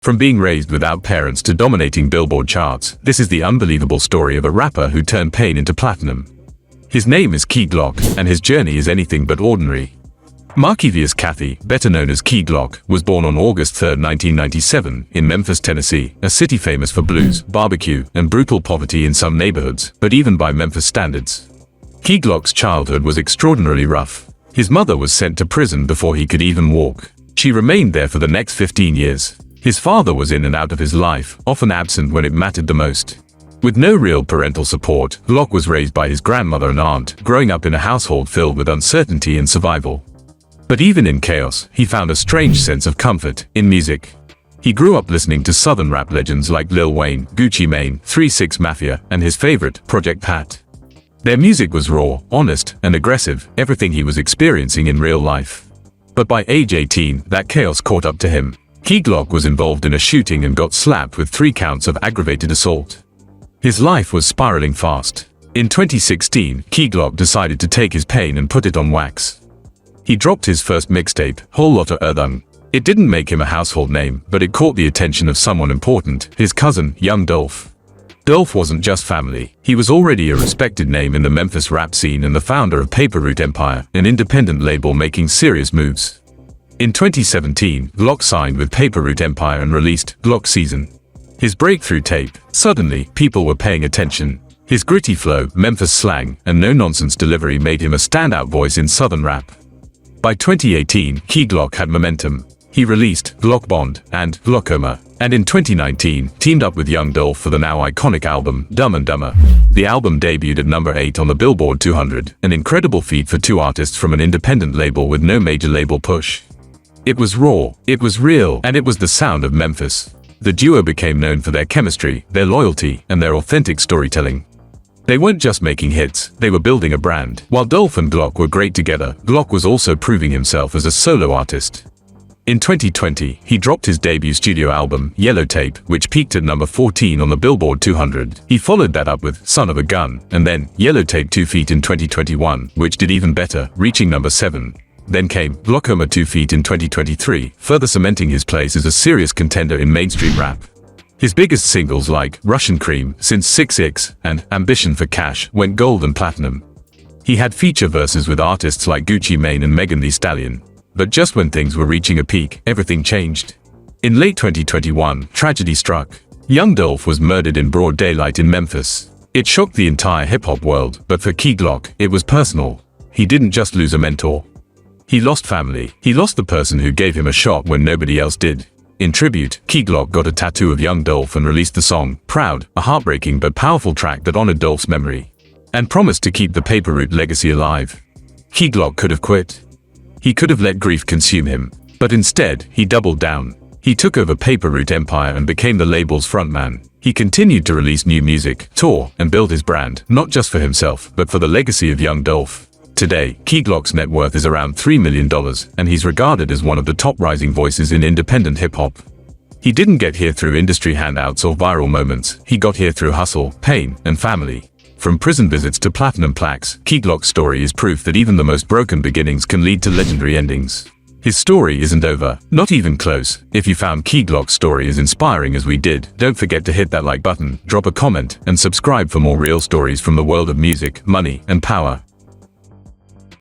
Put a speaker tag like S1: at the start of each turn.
S1: From being raised without parents to dominating Billboard charts, this is the unbelievable story of a rapper who turned pain into platinum. His name is Key Glock, and his journey is anything but ordinary. Markevious Cathy, better known as Key Glock, was born on August 3, 1997, in Memphis, Tennessee, a city famous for blues, barbecue, and brutal poverty in some neighborhoods, but even by Memphis standards. Key Glock's childhood was extraordinarily rough. His mother was sent to prison before he could even walk. She remained there for the next 15 years. His father was in and out of his life, often absent when it mattered the most. With no real parental support, Glock was raised by his grandmother and aunt, growing up in a household filled with uncertainty and survival. But even in chaos, he found a strange sense of comfort in music. He grew up listening to Southern rap legends like Lil Wayne, Gucci Mane, 3 6 Mafia, and his favorite, Project Pat. Their music was raw, honest, and aggressive, everything he was experiencing in real life. But by age 18, that chaos caught up to him. Key Glock was involved in a shooting and got slapped with 3 counts of aggravated assault. His life was spiraling fast. In 2016, Key Glock decided to take his pain and put it on wax. He dropped his first mixtape, Whole Lotta Erdung. It didn't make him a household name, but it caught the attention of someone important, his cousin, Young Dolph. Dolph wasn't just family. He was already a respected name in the Memphis rap scene and the founder of Paper Route Empire, an independent label making serious moves. In 2017, Glock signed with Paper Route Empire and released Glock Season. His breakthrough tape. Suddenly, people were paying attention. His gritty flow, Memphis slang, and no-nonsense delivery made him a standout voice in Southern rap. By 2018, Key Glock had momentum. He released Glock Bond and Glockoma, and in 2019, teamed up with Young Dolph for the now iconic album, Dumb and Dumber. The album debuted at number 8 on the Billboard 200, an incredible feat for 2 artists from an independent label with no major label push. It was raw, it was real, and it was the sound of Memphis. The duo became known for their chemistry, their loyalty, and their authentic storytelling. They weren't just making hits, they were building a brand. While Dolph and Glock were great together, Glock was also proving himself as a solo artist. In 2020, he dropped his debut studio album, Yellow Tape, which peaked at number 14 on the Billboard 200. He followed that up with Son of a Gun, and then Yellow Tape 2 Feet in 2021, which did even better, reaching number 7. Then came Glockoma 2 Feet in 2023, further cementing his place as a serious contender in mainstream rap. His biggest singles like Russian Cream, Since 6'6", and Ambition for Cash went gold and platinum. He had feature verses with artists like Gucci Mane and Megan Thee Stallion. But just when things were reaching a peak, everything changed. In late 2021, tragedy struck. Young Dolph was murdered in broad daylight in Memphis. It shocked the entire hip-hop world, but for Key Glock, it was personal. He didn't just lose a mentor. He lost family. He lost the person who gave him a shot when nobody else did. In tribute, Key Glock got a tattoo of Young Dolph and released the song, Proud, a heartbreaking but powerful track that honored Dolph's memory. And promised to keep the Paper Route legacy alive. Key Glock could have quit. He could have let grief consume him, but instead, he doubled down. He took over Paper Route Empire and became the label's frontman. He continued to release new music, tour, and build his brand, not just for himself, but for the legacy of Young Dolph. Today, Key Glock's net worth is around $3 million, and he's regarded as one of the top rising voices in independent hip-hop. He didn't get here through industry handouts or viral moments. He got here through hustle, pain, and family. From prison visits to platinum plaques, Key Glock's story is proof that even the most broken beginnings can lead to legendary endings. His story isn't over, not even close. If you found Key Glock's story as inspiring as we did, don't forget to hit that like button, drop a comment, and subscribe for more real stories from the world of music, money, and power.